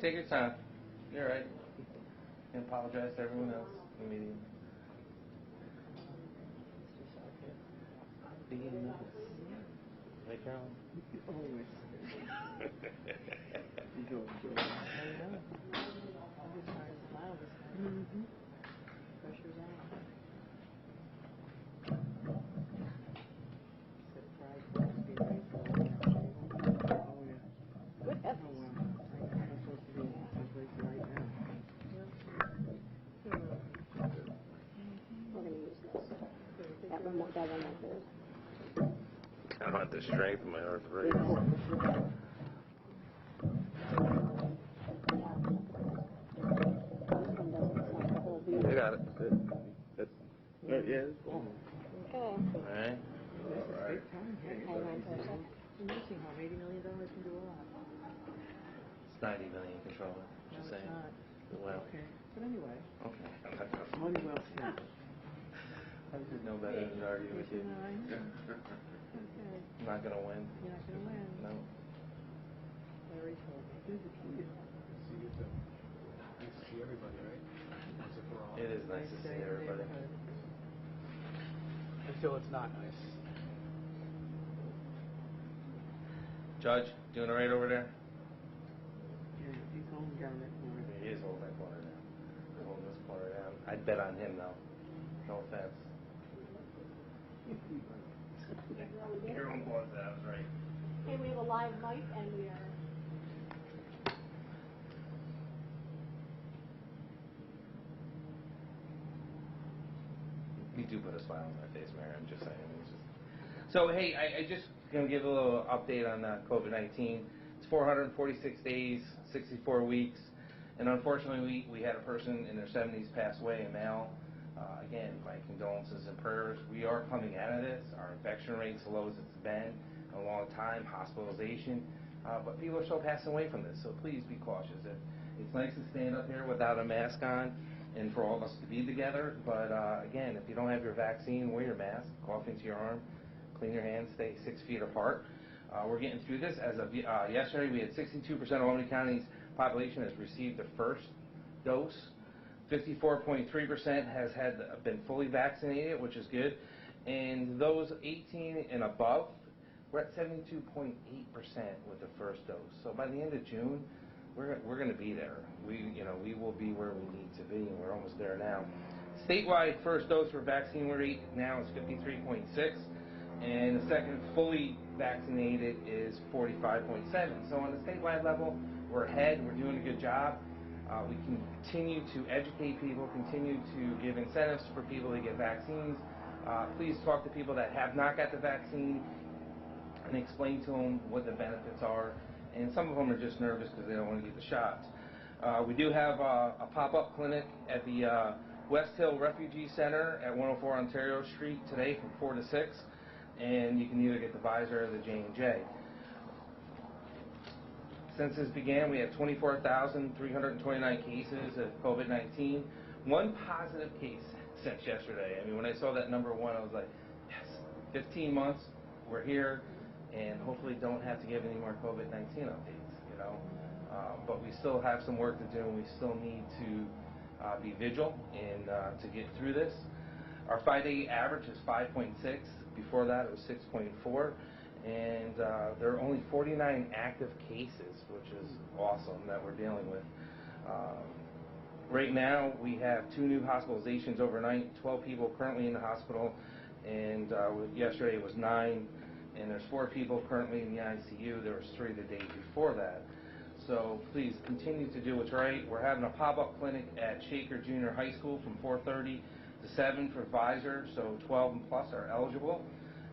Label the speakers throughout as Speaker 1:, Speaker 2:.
Speaker 1: Take your time. You're right. And apologize to everyone else in the meeting. Right, Carolyn?
Speaker 2: Always. You go enjoy it. I know. I'm just trying to smile this time. Pressure's on. Said Friday, it's been great for a while. Oh, yeah. Good heavens. Oh, wow. I'm supposed to be someplace right now.
Speaker 3: We're going to use this. That one won't do.
Speaker 1: I don't have the strength in my arthritis. I got it.
Speaker 2: That's yeah, it's cool.
Speaker 3: Okay.
Speaker 1: All right.
Speaker 2: Big time.
Speaker 3: Hang on for a second.
Speaker 2: Nursing home, $80 million can do a lot.
Speaker 1: It's 90 million controller.
Speaker 2: No,
Speaker 1: Just
Speaker 2: it's
Speaker 1: saying.
Speaker 2: not.
Speaker 1: Well.
Speaker 2: Okay. But anyway.
Speaker 1: Okay.
Speaker 2: Money well spent.
Speaker 1: I should know better than to argue with you.
Speaker 2: Okay.
Speaker 1: I'm not gonna win.
Speaker 2: You're not going to win.
Speaker 1: No.
Speaker 2: Larry told me. Here's the key.
Speaker 4: Nice to see everybody, right?
Speaker 1: It is nice to see everybody.
Speaker 4: Until it's not nice.
Speaker 1: Judge, doing all right over there?
Speaker 2: Yeah, he's holding down that corner.
Speaker 1: He is holding that corner down. He's holding this corner down. I'd bet on him though. No offense. Your own blood, that was right.
Speaker 3: Okay, we have a live mic and we are.
Speaker 1: You do put a smile on my face, Mary. I'm just saying. It's just... So, hey, I just going to give a little update on COVID-19. It's 446 days, 64 weeks, and unfortunately, we had a person in their 70s pass away, a male. Again, my condolences and prayers. We are coming out of this. Our infection rate's the lowest it's been in a long time, hospitalization, but people are still passing away from this, so please be cautious. It's nice to stand up here without a mask on and for all of us to be together, but again, if you don't have your vaccine, wear your mask, cough into your arm, clean your hands, stay 6 feet apart. We're getting through this. As of yesterday, we had 62% of Albany County's population has received the first dose. 54.3% has been fully vaccinated, which is good. And those 18 and above, we're at 72.8% with the first dose. So by the end of June, we're going to be there. We will be where we need to be, and we're almost there now. Statewide first dose for vaccine rate now is 53.6, and the second fully vaccinated is 45.7. So on the statewide level, we're ahead. We're doing a good job. We can continue to educate people, continue to give incentives for people to get vaccines. Please talk to people that have not got the vaccine and explain to them what the benefits are. And some of them are just nervous because they don't want to get the shots. We do have a pop-up clinic at the West Hill Refugee Center at 104 Ontario Street today from 4 to 6. And you can either get the Pfizer or the J&J. Since this began, we had 24,329 cases of COVID-19. One positive case since yesterday. I mean, when I saw that number one, I was like, yes, 15 months, we're here, and hopefully don't have to give any more COVID-19 updates, But we still have some work to do, and we still need to be vigilant and to get through this. Our 5-day average is 5.6. Before that, it was 6.4. And there are only 49 active cases, which is awesome that we're dealing with. Right now, we have 2 new hospitalizations overnight, 12 people currently in the hospital, and yesterday it was 9, and there's 4 people currently in the ICU. There was 3 the day before that. So please continue to do what's right. We're having a pop-up clinic at Shaker Junior High School from 4:30 to 7 for Pfizer, so 12 and plus are eligible.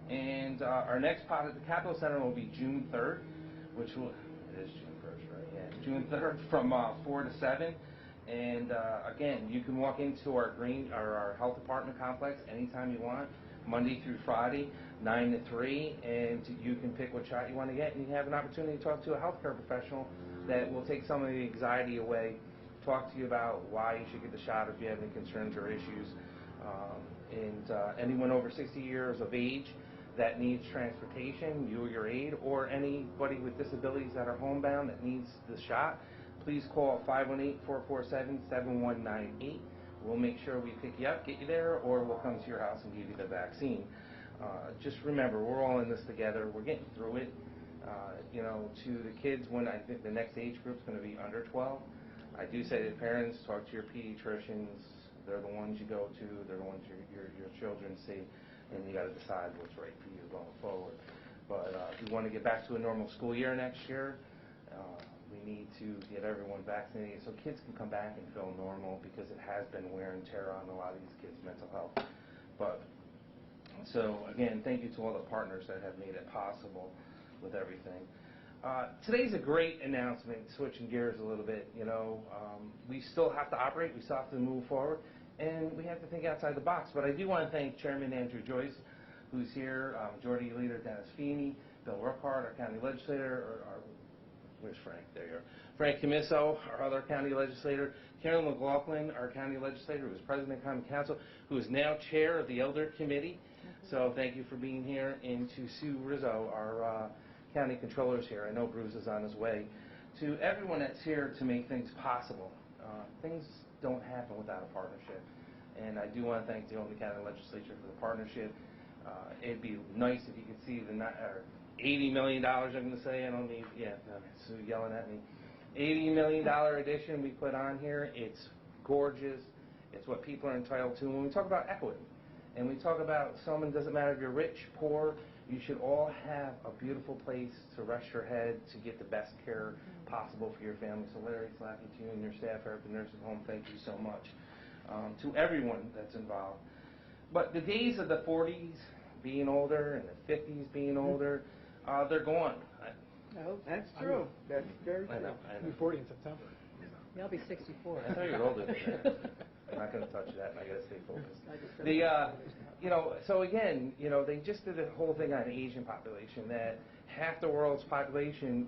Speaker 1: And our next pod at the Capitol Center will be June 3rd, it is June 1st, right? Yeah, June 3rd from 4 to 7. And again, you can walk into our health department complex anytime you want, Monday through Friday, 9 to 3, and you can pick what shot you want to get, and you have an opportunity to talk to a healthcare professional that will take some of the anxiety away, talk to you about why you should get the shot if you have any concerns or issues. And anyone over 60 years of age that needs transportation, you or your aide, or anybody with disabilities that are homebound that needs the shot, please call 518-447-7198. We'll make sure we pick you up, get you there, or we'll come to your house and give you the vaccine. Just remember, we're all in this together. We're getting through it. You know, to the kids, when I think the next age group is going to be under 12, I do say to parents, talk to your pediatricians. They're the ones you go to. They're the ones your children see, and you got to decide what's right for you going forward. But if we want to get back to a normal school year next year, we need to get everyone vaccinated so kids can come back and feel normal, because it has been wear and tear on a lot of these kids' mental health. But so again, thank you to all the partners that have made it possible with everything. Today's a great announcement, switching gears a little bit. You know, we still have to operate, we still have to move forward, and we have to think outside the box. But I do want to thank Chairman Andrew Joyce, who's here, Majority Leader Dennis Feeney, Bill Urquhart, our county legislator, where's Frank? There you are. Frank Camiso, our other county legislator, Karen McLaughlin, our county legislator, who is president of Common Council, who is now chair of the Elder Committee. So thank you for being here. And to Sue Rizzo, our county controller is here. I know Bruce is on his way. To everyone that's here to make things possible. Things don't happen without a partnership. And I do want to thank the Albany County Legislature for the partnership. It'd be nice if you could see the $80 million, I'm going to say, I don't need, Sue yelling at me. $80 million addition we put on here. It's gorgeous. It's what people are entitled to. When we talk about equity, and we talk about someone, doesn't matter if you're rich, poor, you should all have a beautiful place to rest your head, to get the best care possible for your family. So Larry, Slacky, to you and your staff here at the nursing home, thank you so much. To everyone that's involved. But the days of the 40s being older and the 50s being older, they're gone.
Speaker 2: No, that's true. That's very true.
Speaker 1: I know.
Speaker 4: I'll be 40 in September.
Speaker 5: Yeah, I'll be 64.
Speaker 1: I thought you were older than that. I'm not going to touch that, and I got to stay focused. You know, so again, you know, they just did a whole thing on the Asian population, that half the world's population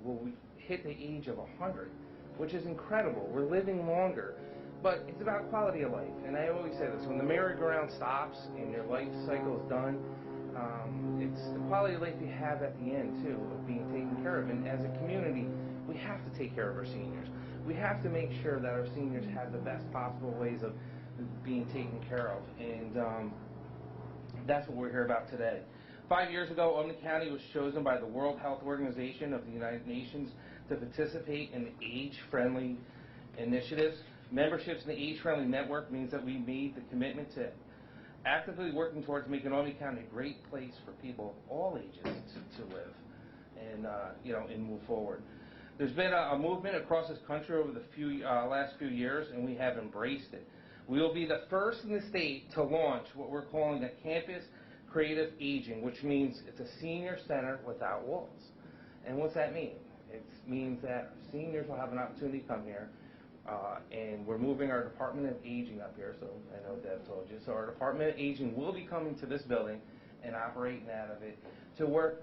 Speaker 1: will hit the age of 100, which is incredible. We're living longer, but it's about quality of life. And I always say this: when the merry-go-round stops and your life cycle is done, it's the quality of life you have at the end too, of being taken care of. And as a community, we have to take care of our seniors. We have to make sure that our seniors have the best possible ways of being taken care of, and that's what we're here about today. 5 years ago, Albany County was chosen by the World Health Organization of the United Nations to participate in the age-friendly initiatives. Memberships in the age-friendly network means that we made the commitment to actively working towards making Albany County a great place for people of all ages to live, and and move forward. There's been a movement across this country over the last few years, and we have embraced it. We will be the first in the state to launch what we're calling a Campus Creative Aging, which means it's a senior center without walls. And what's that mean? It means that seniors will have an opportunity to come here, and we're moving our Department of Aging up here, so I know Deb told you. So our Department of Aging will be coming to this building and operating out of it to work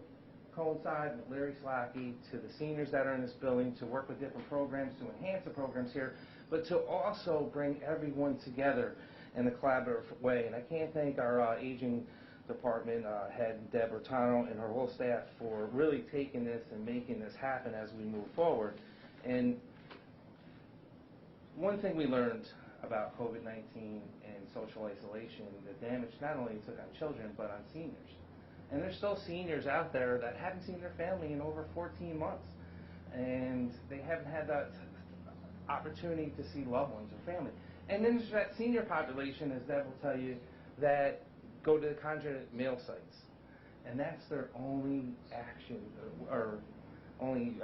Speaker 1: coincide with Larry Slacky, to the seniors that are in this building, to work with different programs, to enhance the programs here, but to also bring everyone together in a collaborative way. And I can't thank our aging department head, Deb Bertano, and her whole staff for really taking this and making this happen as we move forward. And one thing we learned about COVID-19 and social isolation, the damage not only it took on children, but on seniors. And there's still seniors out there that haven't seen their family in over 14 months. And they haven't had that opportunity to see loved ones or family. And then there's that senior population, as Deb will tell you, that go to the conjugate mail sites. And that's their only action or only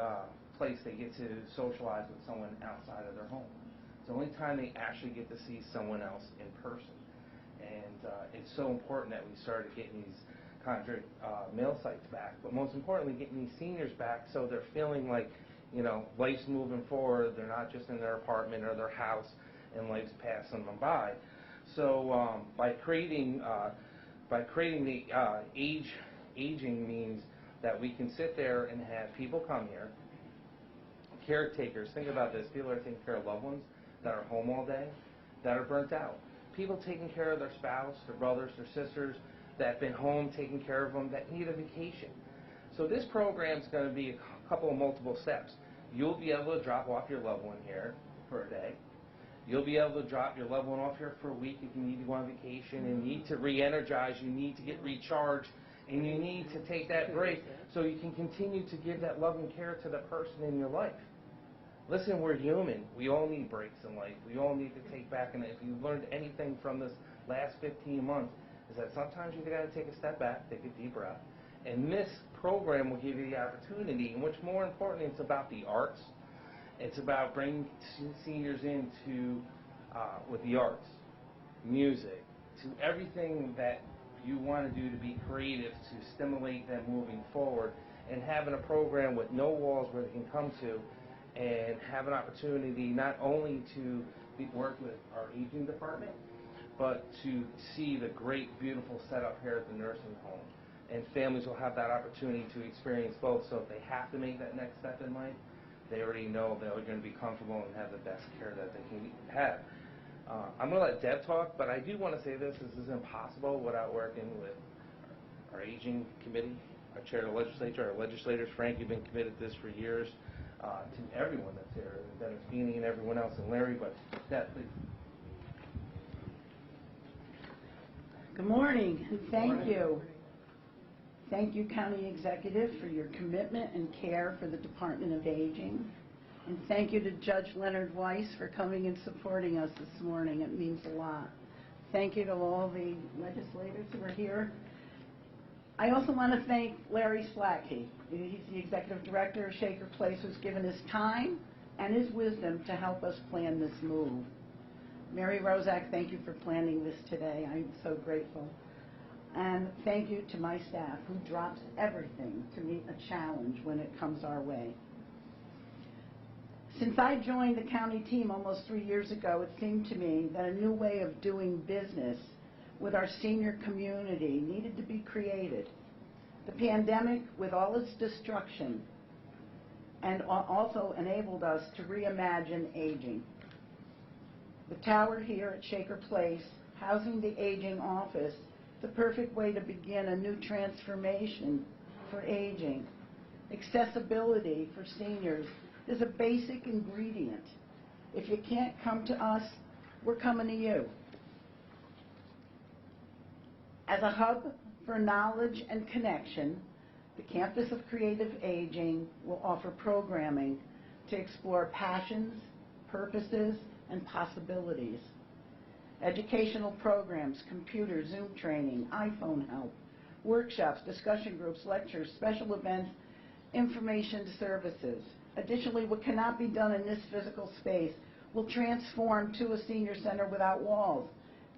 Speaker 1: place they get to socialize with someone outside of their home. It's the only time they actually get to see someone else in person. And it's so important that we started getting these conjugate mail sites back, but most importantly, getting these seniors back so they're feeling like, you know, life's moving forward. They're not just in their apartment or their house and life's passing them by. So by creating the aging means that we can sit there and have people come here, caretakers. Think about this: people are taking care of loved ones that are home all day, that are burnt out. People taking care of their spouse, their brothers, their sisters, that have been home taking care of them, that need a vacation. So this program is going to be a couple of multiple steps. You'll be able to drop off your loved one here for a day. You'll be able to drop your loved one off here for a week if you need to go on vacation and need to re-energize, you need to get recharged, and you need to take that break so you can continue to give that love and care to the person in your life. Listen, we're human. We all need breaks in life. We all need to take back, and if you've learned anything from this last 15 months, is that sometimes you've got to take a step back, take a deep breath, and this program will give you the opportunity, and which more importantly, it's about the arts. It's about bringing seniors into, with the arts, music, to everything that you want to do to be creative, to stimulate them moving forward, and having a program with no walls where they can come to and have an opportunity not only to work with our aging department, but to see the great, beautiful setup here at the nursing home. And families will have that opportunity to experience both, so if they have to make that next step in life, they already know they're going to be comfortable and have the best care that they can have. I'm going to let Deb talk, but I do want to say this is impossible without working with our aging committee, our chair of the legislature, our legislators. Frank, you've been committed to this for years, to everyone that's here, Dennis Feeney and everyone else, and Larry, but Deb, please.
Speaker 6: Good morning, and thank you. Thank you, County Executive, for your commitment and care for the Department of Aging. And thank you to Judge Leonard Weiss for coming and supporting us this morning. It means a lot. Thank you to all the legislators who are here. I also want to thank Larry Slatke. He's the Executive Director of Shaker Place, who's given his time and his wisdom to help us plan this move. Mary Rozak, thank you for planning this today. I'm so grateful. And thank you to my staff, who drops everything to meet a challenge when it comes our way. Since I joined the county team almost 3 years ago, it seemed to me that a new way of doing business with our senior community needed to be created. The pandemic, with all its destruction, and also enabled us to reimagine aging. The tower here at Shaker Place, housing the aging office, the perfect way to begin a new transformation for aging. Accessibility for seniors is a basic ingredient. If you can't come to us, we're coming to you. As a hub for knowledge and connection, the Campus of Creative Aging will offer programming to explore passions, purposes, and possibilities. Educational programs, computer, Zoom training, iPhone help, workshops, discussion groups, lectures, special events, information services. Additionally, what cannot be done in this physical space will transform to a senior center without walls.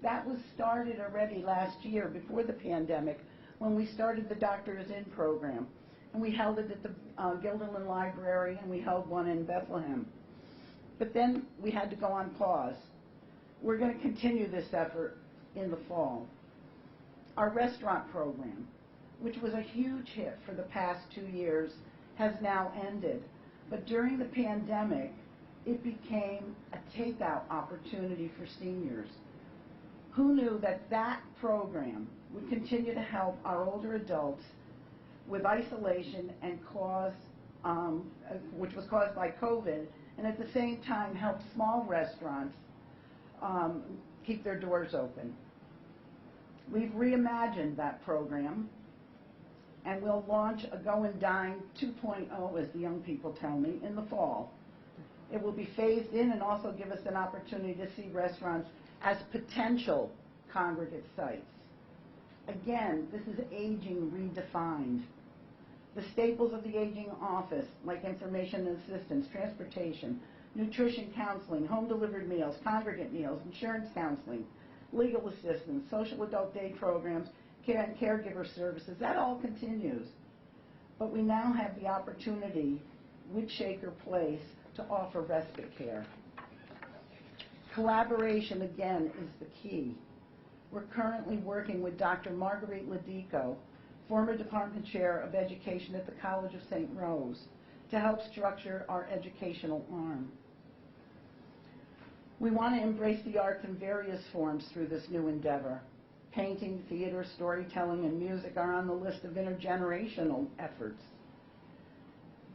Speaker 6: That was started already last year before the pandemic when we started the Doctors In program. And we held it at the Gilderland Library, and we held one in Bethlehem. But then we had to go on pause. We're going to continue this effort in the fall. Our restaurant program, which was a huge hit for the past 2 years, has now ended. But during the pandemic, it became a takeout opportunity for seniors. Who knew that that program would continue to help our older adults with isolation and which was caused by COVID, and at the same time help small restaurants keep their doors open. We've reimagined that program, and we'll launch a Go and Dine 2.0, as the young people tell me, in the fall. It will be phased in and also give us an opportunity to see restaurants as potential congregate sites. Again, this is aging redefined. The staples of the aging office, like information and assistance, transportation, nutrition counseling, home-delivered meals, congregate meals, insurance counseling, legal assistance, social adult day programs, care and caregiver services, that all continues. But we now have the opportunity with Shaker Place to offer respite care. Collaboration, again, is the key. We're currently working with Dr. Marguerite Ladico, former Department Chair of Education at the College of St. Rose, to help structure our educational arm. We want to embrace the arts in various forms through this new endeavor. Painting, theater, storytelling, and music are on the list of intergenerational efforts.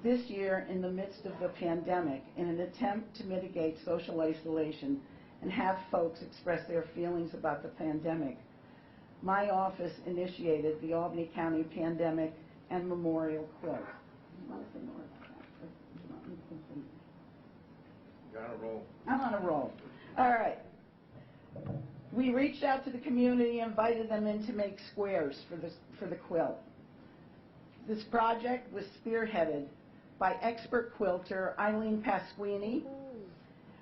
Speaker 6: This year, in the midst of the pandemic, in an attempt to mitigate social isolation and have folks express their feelings about the pandemic, my office initiated the Albany County Pandemic and Memorial Quilt. You want to say more about that?
Speaker 1: You're on a roll.
Speaker 6: I'm on a roll. All right. We reached out to the community, invited them in to make squares for the quilt. This project was spearheaded by expert quilter Eileen Pasquini,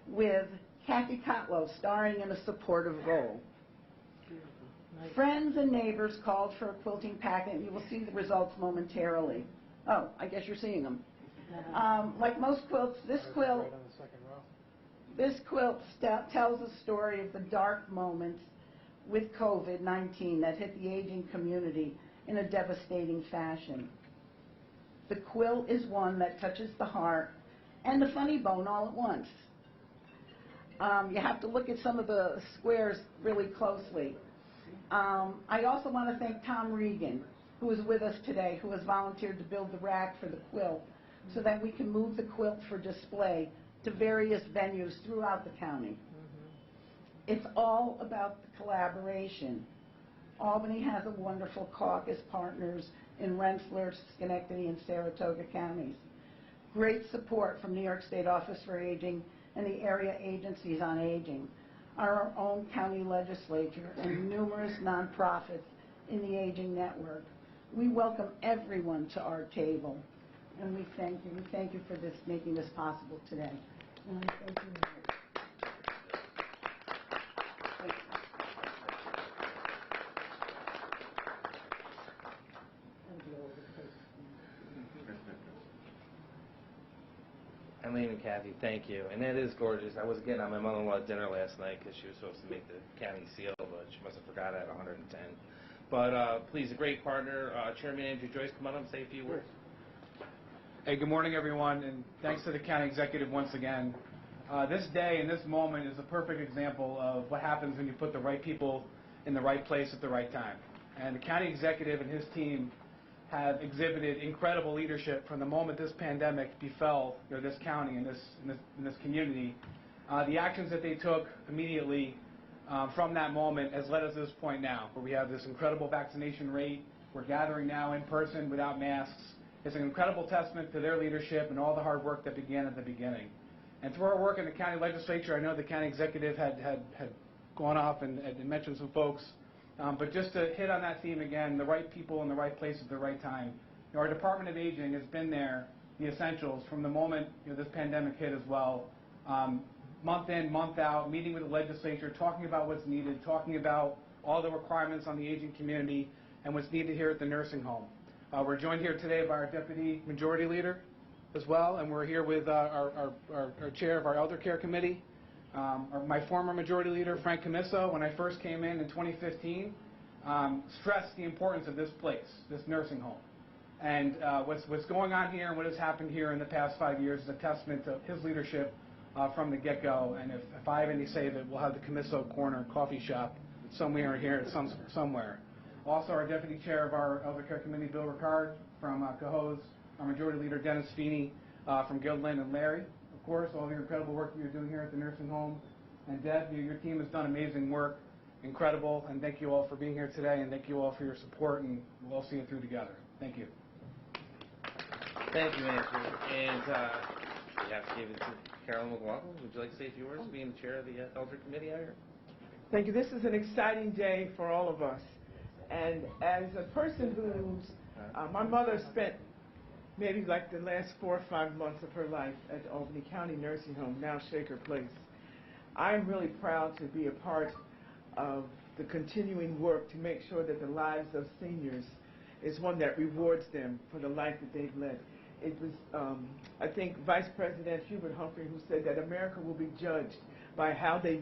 Speaker 6: with Kathy Kotlow starring in a supportive role. Friends and neighbors called for a quilting packet, and you will see the results momentarily. Oh, I guess you're seeing them. Like most quilts, this quilt
Speaker 4: Right on the second row.
Speaker 6: This quilt tells a story of the dark moments with COVID-19 that hit the aging community in a devastating fashion. The quilt is one that touches the heart and the funny bone all at once. You have to look at some of the squares really closely. I also want to thank Tom Regan, who is with us today, who has volunteered to build the rack for the quilt so that we can move the quilt for display to various venues throughout the county. It's all about the collaboration. Albany has a wonderful caucus partners in Rensselaer, Schenectady, and Saratoga counties. Great support from New York State Office for Aging and the area agencies on aging, our own county legislature, and numerous nonprofits in the Aging Network. We welcome everyone to our table, and we thank you. We thank you for this, making this possible today. And I thank you. Thank you.
Speaker 1: Eileen and Kathy, thank you. And that is gorgeous. I was again at my mother-in-law's dinner last night because she was supposed to make the county seal, but she must have forgot at 110. But please, a great partner. Chairman Andrew Joyce, come on up and say a few words.
Speaker 4: Hey, good morning, everyone, and thanks to the county executive once again. This day and this moment is a perfect example of what happens when you put the right people in the right place at the right time. And the county executive and his team have exhibited incredible leadership from the moment this pandemic befell this county and this community. The actions that they took immediately from that moment has led us to this point now, where we have this incredible vaccination rate. We're gathering now in person without masks. It's an incredible testament to their leadership and all the hard work that began at the beginning. And through our work in the county legislature, I know the county executive had gone off and mentioned some folks. But just to hit on that theme again, the right people in the right place at the right time. Our Department of Aging has been there, the essentials, from the moment this pandemic hit as well. Month in, month out, meeting with the legislature, talking about what's needed, talking about all the requirements on the aging community and what's needed here at the nursing home. We're joined here today by our Deputy Majority Leader as well, and we're here with our chair of our Elder Care Committee. My former Majority Leader, Frank Camiso, when I first came in 2015, stressed the importance of this place, this nursing home. And what's going on here and what has happened here in the past 5 years is a testament to his leadership from the get-go. And if I have any say of it, we'll have the Camiso Corner coffee shop somewhere here, somewhere. Also, our Deputy Chair of our Elder Care Committee, Bill Ricard, from Cohoes, our Majority Leader, Dennis Feeney, from Gilliland, and Larry, of course, all the incredible work you're doing here at the nursing home. And Deb, your team has done amazing work, incredible, and thank you all for being here today, and thank you all for your support, and we'll all see it through together. Thank you.
Speaker 1: Thank you, Andrew. And we have to give it to Carolyn McLaughlin. Would you like to say a few words, being the chair of the Elder Committee out here?
Speaker 2: Thank you. This is an exciting day for all of us. And as a person who's, my mother spent maybe like the last 4 or 5 months of her life at the Albany County Nursing Home, now Shaker Place. I'm really proud to be a part of the continuing work to make sure that the lives of seniors is one that rewards them for the life that they've led. It was, I think, Vice President Hubert Humphrey who said that America will be judged by how they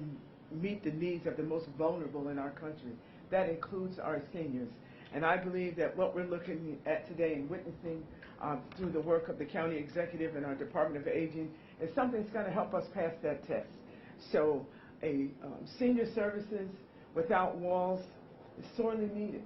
Speaker 2: meet the needs of the most vulnerable in our country. That includes our seniors. And I believe that what we're looking at today and witnessing through the work of the county executive and our Department of Aging is something that's going to help us pass that test. So senior services without walls, is sorely needed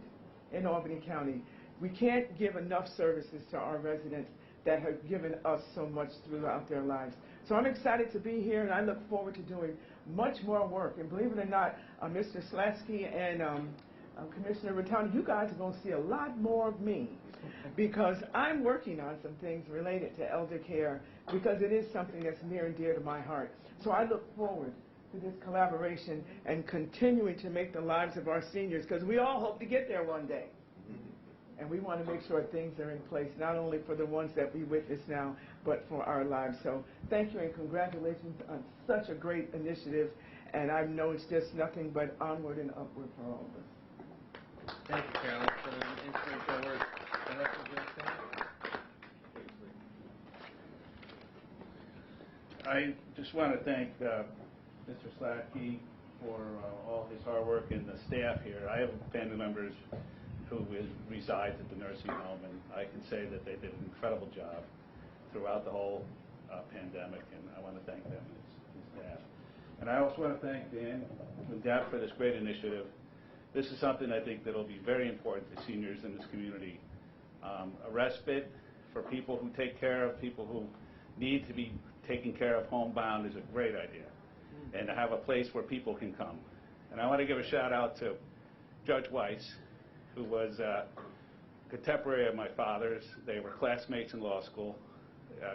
Speaker 2: in Albany County. We can't give enough services to our residents that have given us so much throughout their lives. So I'm excited to be here, and I look forward to doing much more work. And believe it or not, Mr. Slatsky and Commissioner Rattani, you guys are going to see a lot more of me because I'm working on some things related to elder care because it is something that's near and dear to my heart. So I look forward to this collaboration and continuing to make the lives of our seniors, because we all hope to get there one day. And we want to make sure things are in place, not only for the ones that we witness now, but for our lives. So thank you and congratulations on such a great initiative. And I know it's just nothing but onward and upward for all of us.
Speaker 1: Thank you, Carolyn, for the inspirational words. Vanessa, would you like to say?
Speaker 7: I just want to thank Mr. Slatke for all his hard work and the staff here. I have family members who resides at the nursing home, and I can say that they did an incredible job throughout the whole pandemic, and I want to thank them and his staff. And I also want to thank Dan and Deb for this great initiative. This is something I think that will be very important to seniors in this community. A respite for people who take care of people who need to be taken care of homebound is a great idea, and to have a place where people can come. And I want to give a shout out to Judge Weiss, who was a contemporary of my father's. They were classmates in law school.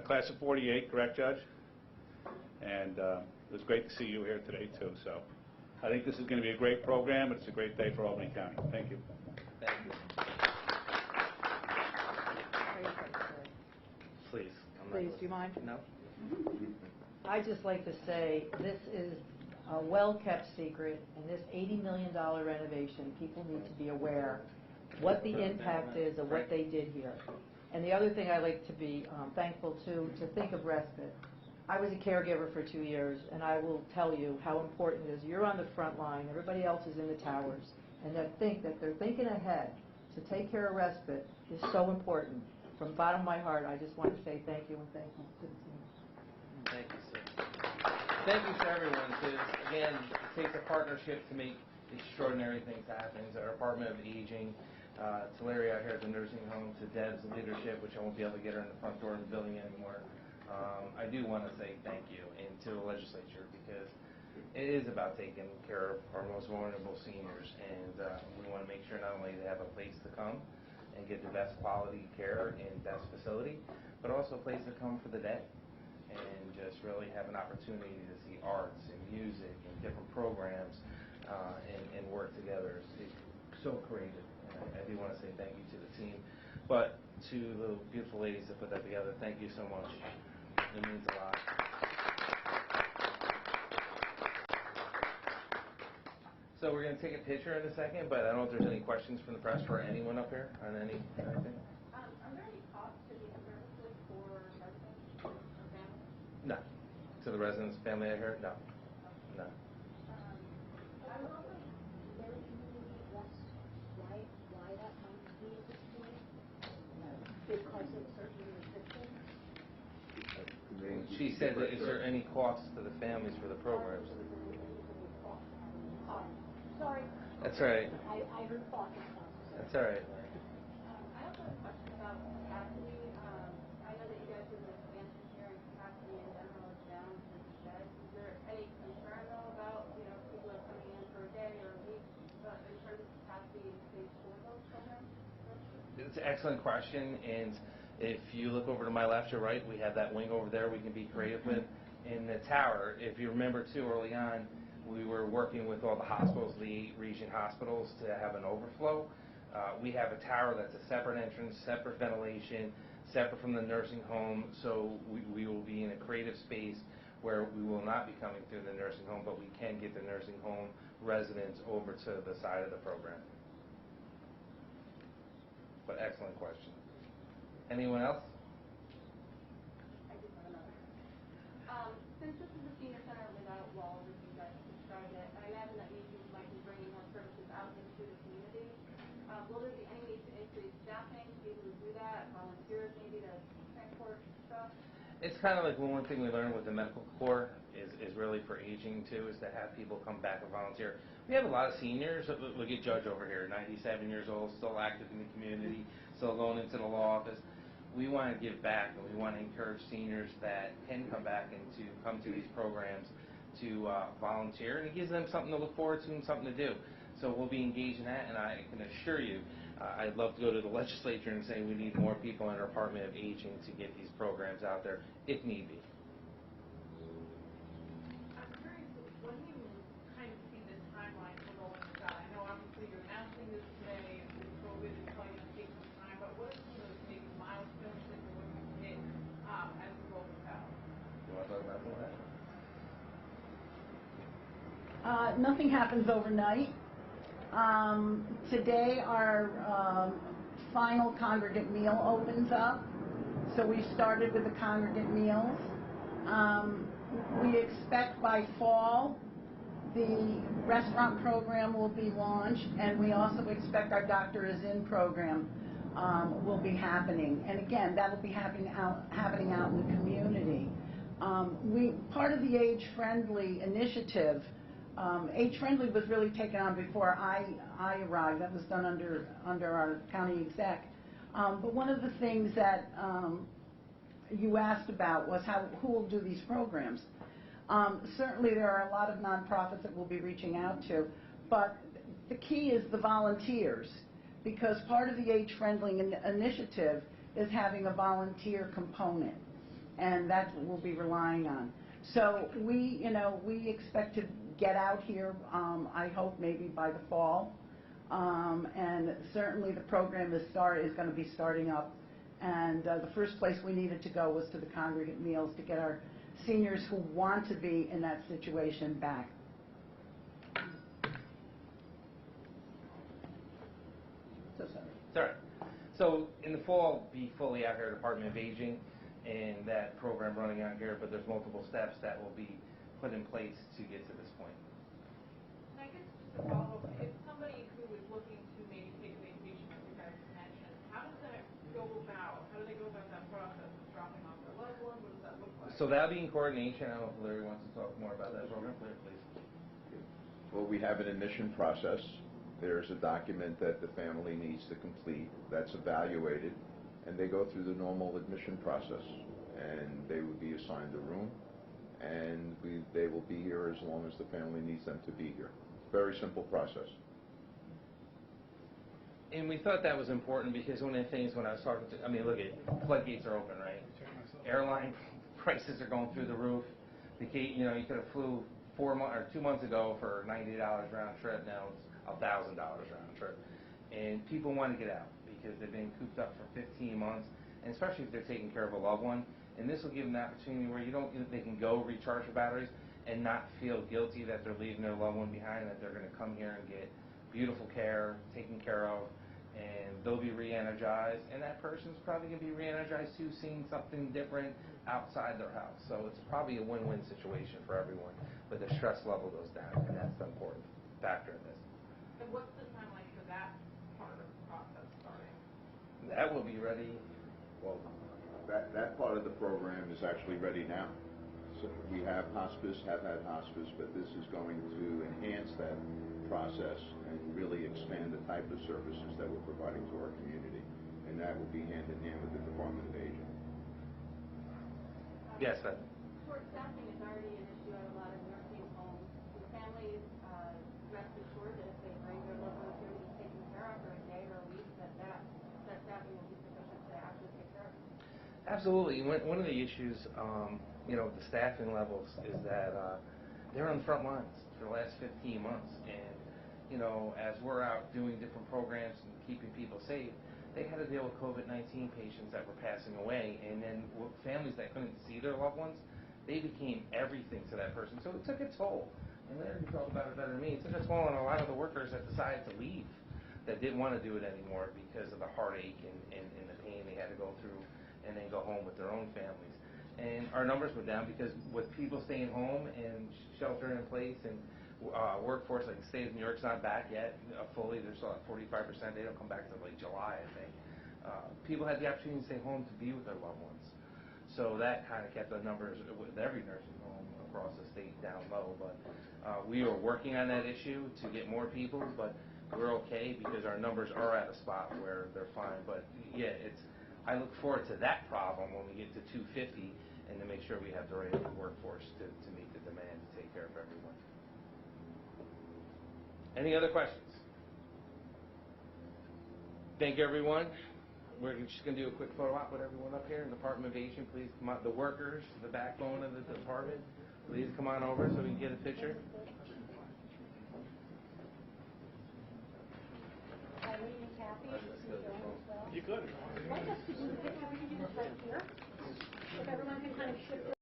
Speaker 7: Class of 48, correct, Judge? And it was great to see you here today, too. So I think this is going to be a great program. It's a great day for Albany County. Thank you.
Speaker 1: Thank you. Please.
Speaker 5: Please, do you mind?
Speaker 1: No?
Speaker 5: I'd just like to say this is a well-kept secret, and this $80 million renovation, people need to be aware what the impact is of what they did here. And the other thing I like to be thankful to think of respite. I was a caregiver for 2 years, and I will tell you how important it is. You're on the front line, everybody else is in the towers, and that they're thinking ahead to take care of respite is so important. From the bottom of my heart, I just want to say thank you and thank you to the team.
Speaker 1: Thank you, sir. Thank you to everyone, because, again, it takes a partnership to make extraordinary things happen. To our Department of Aging, to Larry out here at the nursing home, to Deb's leadership, which I won't be able to get her in the front door of the building anymore. I do want to say thank you, and to the legislature, because it is about taking care of our most vulnerable seniors, and we want to make sure not only they have a place to come and get the best quality care and best facility, but also a place to come for the day and just really have an opportunity to see arts and music and different programs and work together. It's so creative. And I do want to say thank you to the team. But to the beautiful ladies that put that together, thank you so much. It means a lot. So we're going to take a picture in a second, but I don't know if there's any questions from the press for anyone up here on anything.
Speaker 3: Are there any costs to these services for residents or families?
Speaker 1: No. To the residents, family out here? No. No.
Speaker 3: I was also very easily asked why that might be at this point, because of certain restrictions.
Speaker 1: She said, is there any cost to the families for the programs?
Speaker 3: Sorry.
Speaker 1: That's all right.
Speaker 3: I heard thoughts.
Speaker 1: That's all right.
Speaker 8: I also have a question about capacity. I know that you guys did an expansion here and capacity in general is down because of beds. Is there any concern though about, people are coming in for a day or a week, but in terms of capacity and space for those programs?
Speaker 1: It's an excellent question, and if you look over to my left or right, we have that wing over there we can be creative with. In the tower, if you remember too, early on, we were working with all the hospitals, the 8 region hospitals, to have an overflow. We have a tower that's a separate entrance, separate ventilation, separate from the nursing home, so we will be in a creative space where we will not be coming through the nursing home, but we can get the nursing home residents over to the side of the program. But excellent question. Anyone else?
Speaker 8: I just have another. Since this is a senior center without walls, as you guys described it, I imagine that you might be bringing more services out into the community. Will there be any need to increase staffing to be able to do that? Volunteers maybe to transport stuff?
Speaker 1: It's kind of like one thing we learned with the medical corps is really for aging too, is to have people come back and volunteer. We have a lot of seniors. Look at Judge over here, 97 years old, still active in the community, still going into the law office. We want to give back, and we want to encourage seniors that can come back and to come to these programs to volunteer, and it gives them something to look forward to and something to do. So we'll be engaged in that, and I can assure you, I'd love to go to the legislature and say we need more people in our Department of Aging to get these programs out there, if need be.
Speaker 8: I'm curious, when do you kind of see the timeline for rolling this out? I know obviously you're announcing this today, and with COVID it's probably going to take some time, but what are some of those maybe milestones that you're looking to hit as you roll this out?
Speaker 1: You want to talk about some of that?
Speaker 6: Nothing happens overnight. Today our final congregate meal opens up. So we started with the congregate meals. We expect by fall the restaurant program will be launched, and we also expect our Doctor Is In program will be happening. And again, that will be happening out in the community. Part of the Age Friendly initiative, Age Friendly was really taken on before I arrived. That was done under our county exec. But one of the things that you asked about was who will do these programs. Certainly there are a lot of nonprofits that we'll be reaching out to, but the key is the volunteers, because part of the Age Friendly initiative is having a volunteer component, and that's what we'll be relying on. So we expect to get out here, I hope maybe by the fall, and certainly the program is going to be starting up, and the first place we needed to go was to the congregate meals to get our seniors who want to be in that situation back. So sorry.
Speaker 1: It's all right. So in the fall, be fully out here at Department of Aging and that program running out here, but there's multiple steps that will be put in place to get to this point.
Speaker 8: And I guess just to follow up, if somebody who is looking to maybe take a vacation, as you guys mentioned, how does that go about? How do they go about that process of dropping off their loved one? What does that look like?
Speaker 1: So that'll be in coordination. I don't know if Larry wants to talk more about that program. Larry, please.
Speaker 9: Well, we have an admission process. There's a document that the family needs to complete that's evaluated, and they go through the normal admission process, and they would be assigned a room, and they will be here as long as the family needs them to be here. Very simple process.
Speaker 1: And we thought that was important because one of the things when I was talking to, look at floodgates are open, right? Airline prices are going through the roof. You could have flew 2 months ago for $90 round trip. Now it's $1,000 round trip. And people want to get out because they've been cooped up for 15 months, and especially if they're taking care of a loved one. And this will give them the opportunity where they can go recharge their batteries and not feel guilty that they're leaving their loved one behind, that they're going to come here and get beautiful care, taken care of, and they'll be re-energized, and that person's probably going to be re-energized too, seeing something different outside their house. So it's probably a win-win situation for everyone, but the stress level goes down, and that's the important factor in this.
Speaker 8: And what's the timeline for that part of the process starting?
Speaker 1: That will be ready.
Speaker 9: Well, that part of the program is actually ready now. So we have had hospice, but this is going to enhance that process and really expand the type of services that we're providing to our community, and that will be hand in hand with the Department of Aging.
Speaker 1: Yes, Beth.
Speaker 8: Short staffing is already an issue at a lot of nursing homes. Do families rest assured that if they bring their loved ones here to be taken care of for a day or a week, that staffing will be sufficient to actually take care of them?
Speaker 1: Absolutely. One of the issues, the staffing levels is that they're on the front lines for the last 15 months. And, as we're out doing different programs and keeping people safe, they had to deal with COVID-19 patients that were passing away. And then families that couldn't see their loved ones, they became everything to that person. So it took a toll. And Larry can talk about it better than me. It took a toll on a lot of the workers that decided to leave, that didn't want to do it anymore because of the heartache and the pain they had to go through, and then go home with their own families. And our numbers went down because with people staying home and sheltering in place, and workforce, like the state of New York's not back yet fully. They're still at 45%. They don't come back until like July, I think. People had the opportunity to stay home to be with their loved ones. So that kind of kept the numbers with every nursing home across the state down low. But we are working on that issue to get more people, but we're okay because our numbers are at a spot where they're fine. But yeah, I look forward to that problem when we get to 250 and to make sure we have the right workforce to meet the demand to take care of everyone. Any other questions? Thank you, everyone. We're just going to do a quick photo op with everyone up here. Department of Aging, please come out. The workers, the backbone of the department, please come on over so we can get a picture.
Speaker 3: Eileen and Kathy, if you can join as well.
Speaker 7: You could.
Speaker 3: I'd like us to do the picture. We can do this right here. If everyone can kind of shift